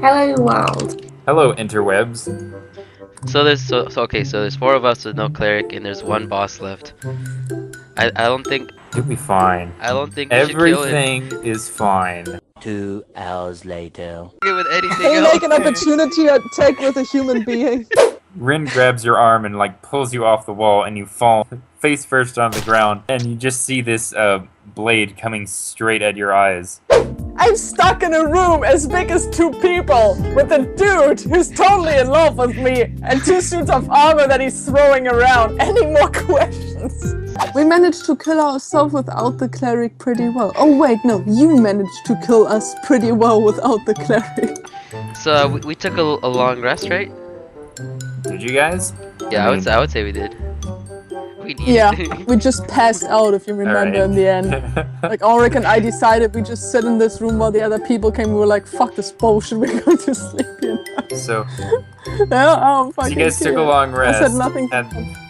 Hello, world. Hello, interwebs. So there's 4 of us with no cleric, and there's 1 boss left. I don't think You'll be fine. we should kill him. Everything is fine. 2 hours later. With anything They else. make an opportunity attack with a human being. Rynn grabs your arm and pulls you off the wall, and you fall face first on the ground, and you just see this blade coming straight at your eyes. I'm stuck in a room as big as 2 people with a dude who's totally in love with me and 2 suits of armor that he's throwing around. Any more questions? We managed to kill ourselves without the cleric pretty well. Oh wait, no, you managed to kill us pretty well without the cleric. So we took a long rest, right? Did you guys? Yeah, I would say we did. We needed Yeah, to. we just passed out, if you remember, in the end. Like, Alric and I decided we just sit in this room while the other people came. We were like, fuck this bullshit, we're going to sleep here now. So You guys took a long rest, I said nothing.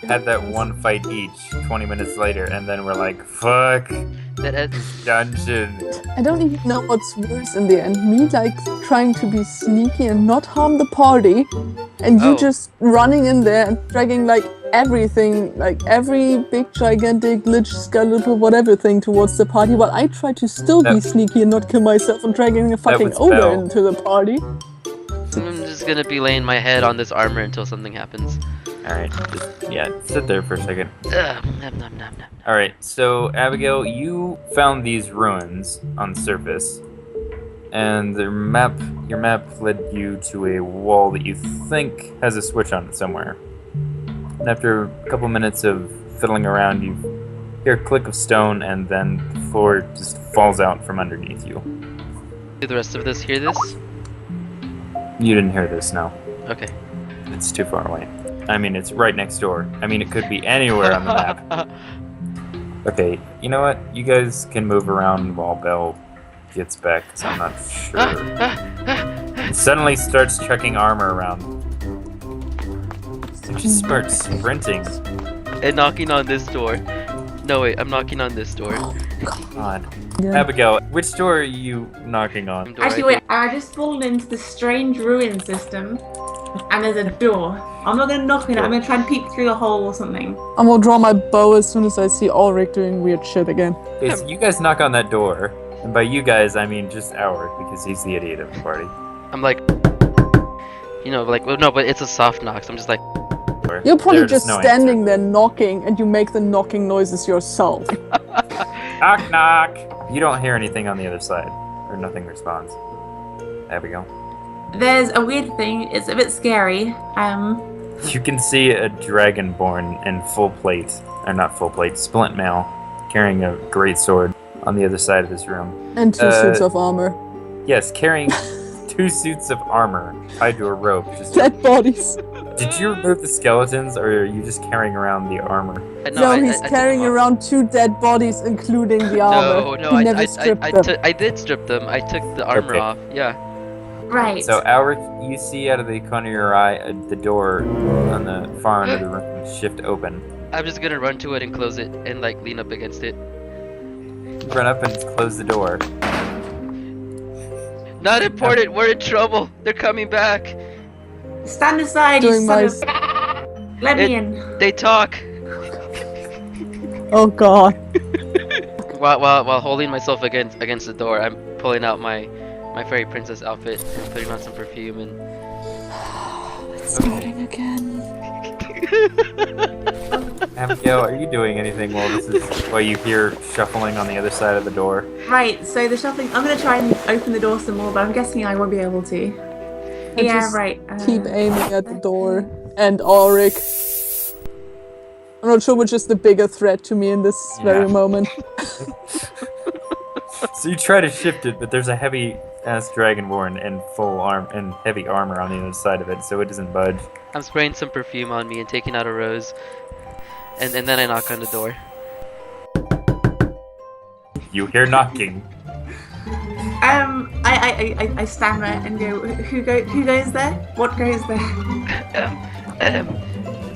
had that one fight each 20 minutes later, and then we're like, fuck, dungeon. I don't even know what's worse in the end. Me, trying to be sneaky and not harm the party, and you just running in there and dragging, everything, every big, gigantic, lich, skeletal, whatever thing towards the party, while I try to still be sneaky and not kill myself and dragging a fucking ogre Belle. into the party. I'm just gonna be laying my head on this armor until something happens. Alright, just, sit there for a second. Nom, nom, nom, nom. Alright, so Abigail, you found these ruins on the surface, and your map led you to a wall that you think has a switch on it somewhere. And after a couple minutes of fiddling around, you hear a click of stone, and then the floor just falls out from underneath you. Do the rest of this hear this? You didn't hear this, no. Okay. It's too far away. I mean, it's right next door. I mean, it could be anywhere on the map. Okay, you know what? You guys can move around while Belle gets back, because I'm not sure. Suddenly starts chucking armor around. So just starts sprinting. And knocking on this door. No, wait, I'm knocking on this door. God. Yeah. Abigail, which door are you knocking on? Actually, wait, I just fallen into the strange ruin system, and there's a door. I'm not gonna knock on it, I'm gonna try and peek through the hole or something. I'm gonna draw my bow as soon as I see Alric doing weird shit again. Okay, so you guys knock on that door, and by you guys, I mean just Alric, because he's the idiot of the party. I'm like, well, no, but it's a soft knock, so I'm just like, You're probably There's just no standing there knocking, and you make the knocking noises yourself. Knock, knock! You don't hear anything on the other side, or nothing responds. Abigail. There's a weird thing, it's a bit scary. You can see a dragonborn in full plate, or not full plate, splint mail, carrying a great sword on the other side of this room. And 2 suits of armor. Yes, carrying 2 suits of armor tied to a rope. Just Dead bodies. Did you remove the skeletons, or are you just carrying around the armor? No, he's carrying around 2 dead bodies, including the armor. No, he never stripped them. I did strip them. I took the armor off. Yeah. Right. So, Alric, you see out of the corner of your eye the door on the far end of the room shift open. I'm just gonna run to it and close it and lean up against it. You run up and close the door. Not important. We're in trouble. They're coming back. Stand aside, Doing you my... son of... Let me in. They talk. Oh god. While holding myself against the door, I'm pulling out my fairy princess outfit, putting on some perfume, and It's starting again. Abigail, are you doing anything while you hear shuffling on the other side of the door? Right, so the shuffling... I'm gonna try and open the door some more, but I'm guessing I won't be able to. Yeah, just right. Keep aiming at the door. And Alric. I'm not sure which is the bigger threat to me in this very moment. So you try to shift it, but there's a heavy-ass dragonborn in full arm and heavy armor on the other side of it, so it doesn't budge. I'm spraying some perfume on me and taking out a rose, and then I knock on the door. You hear knocking. I stammer and go, who goes there? What goes there?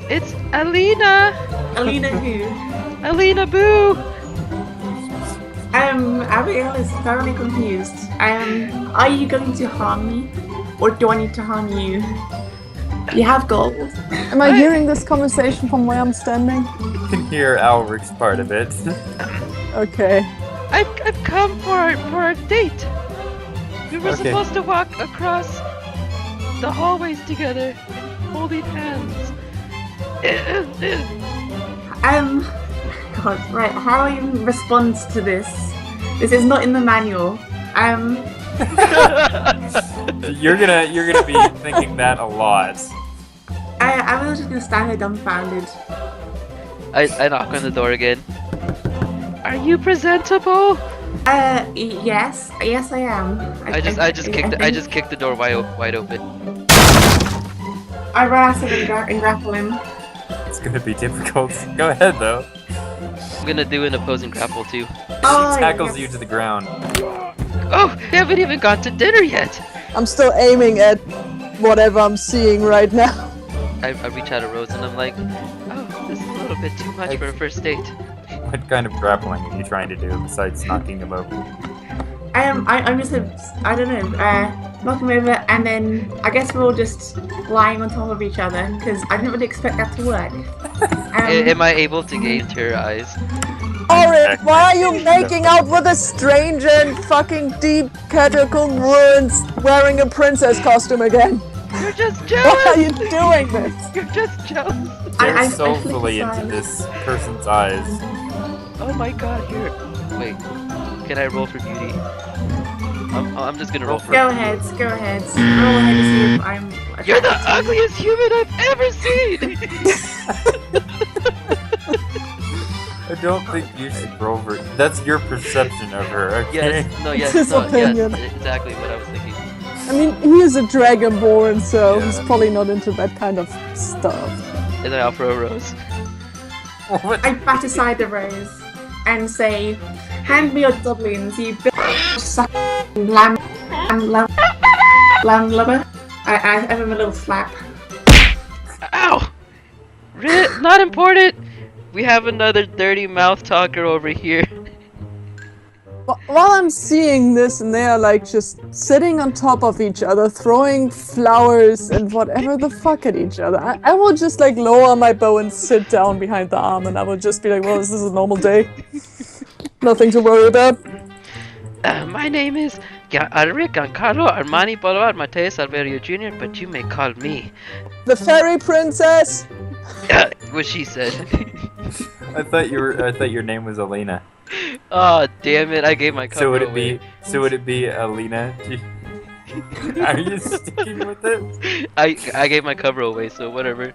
It's Alina! Alina who? Alina Boo! Abigail is thoroughly confused. Are you going to harm me? or do I need to harm you? You have gold. Am I hearing this conversation from where I'm standing? You can hear Alric's part of it. Okay. I've come for our date. We were supposed to walk across the hallways together, holding hands. God, right, how do I even respond to this? This is not in the manual. You're gonna be thinking that a lot. I was just gonna stand there dumbfounded. I knock on the door again. Are you presentable? Yes I am. I just kicked the door wide open. I run after him and grapple him. It's gonna be difficult. Go ahead though. I'm gonna do an opposing grapple too. Oh, He tackles yes. you to the ground. Oh, we haven't even gone to dinner yet. I'm still aiming at whatever I'm seeing right now. I reach out a rose and I'm like, oh, this is a little bit too much for a first date. What kind of grappling are you trying to do besides knocking him over? I'm just I don't know, knock him over, and then I guess we're all just lying on top of each other because I didn't really expect that to work. Am I able to gaze to her eyes? Alric, why are you making out with a stranger in fucking deep catacomb ruins wearing a princess costume again? You're just Why jealous! are you doing this? You're just jealous! They're I soulfully flick into aside. this person's eyes. Oh my god, you're... Wait, can I roll for beauty? I'm just gonna roll for... Go ahead. Roll ahead to see if I'm. You're the attracted to you. ugliest human I've ever seen! I don't think you should roll for. That's your perception of her, okay? Yes, His opinion. yes, exactly what I was thinking. I mean, he is a dragonborn, so Yeah. he's probably not into that kind of stuff. And I offer a rose. What? I bat aside the rose and say, "Hand me your doubloons, you bitch, lamb lover." I give him a little slap. Ow! Not important! We have another dirty mouth talker over here. While I'm seeing this, and they are like just sitting on top of each other, throwing flowers and whatever the fuck at each other, I will just like lower my bow and sit down behind the arm, and I will just be like, well, this is a normal day. Nothing to worry about. My name is Alric Giancarlo Armani Boulevard Mateus Alverio Jr., but you may call me. The fairy princess! What she said. I thought your name was Alina. Oh damn it! I gave my cover So would it away. be Alina? Are you sticking with it? I gave my cover away, so whatever.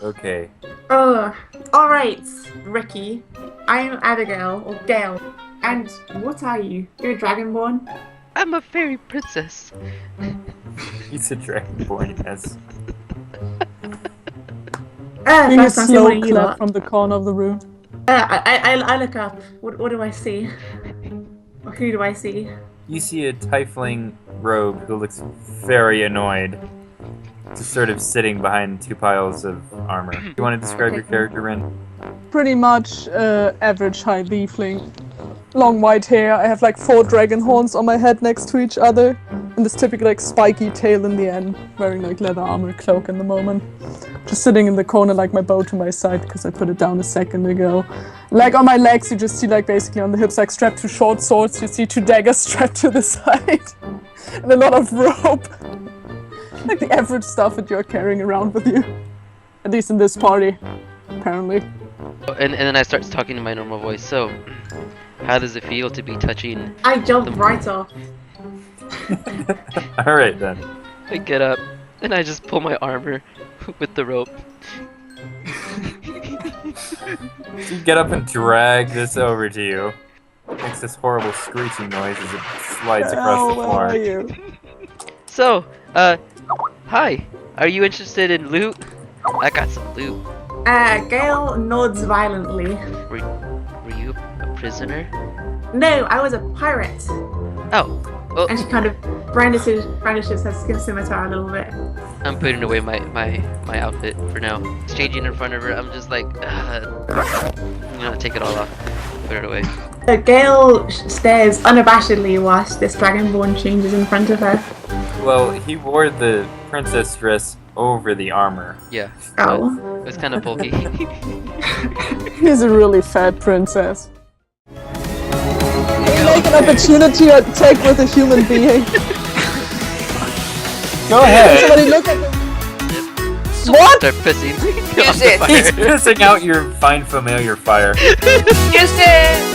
Okay. Oh, alright, Ricky. I'm Abbigail, or Gale. And what are you? You're a dragonborn? I'm a fairy princess. He's a dragonborn, yes. Being a First time slow seeing you clap lot. from the corner of the room. I look up. What do I see? Who do I see? You see a tiefling rogue who looks very annoyed. Just sort of sitting behind two piles of armor. Do you want to describe your character, Rynn? Pretty much average high leafling. Long white hair. I have like 4 dragon horns on my head next to each other. And this typical like spiky tail in the end. Wearing like leather armor cloak in the moment. Just sitting in the corner like my bow to my side because I put it down a second ago. Like on my legs you just see like basically on the hips like strapped 2 short swords. You see 2 daggers strapped to the side. And a lot of rope. Like the average stuff that you're carrying around with you. At least in this party. Apparently. And then I start talking in my normal voice. So, how does it feel to be touching? I jump right off. Alright then. I get up and I just pull my armor with the rope. You get up and drag this over to you. Makes this horrible screeching noise as it slides across the Where floor. are you? So, hi. Are you interested in loot? I got some loot. Gale nods violently. Were you a prisoner? No, I was a pirate. Oh. And she kind of brandishes her scimitar a little bit. I'm putting away my outfit for now. Changing in front of her, I'm just like, I'm gonna take it all off, put it away. So Gale stares unabashedly whilst this dragonborn changes in front of her. Well, he wore the princess dress over the armor. Yeah. Oh. It was kind of bulky. He's a really fat princess. Make an opportunity attack with a human being. Go ahead. Somebody look at them. What? Start pissing. Use it. He's pissing out your fine familiar fire. Use it.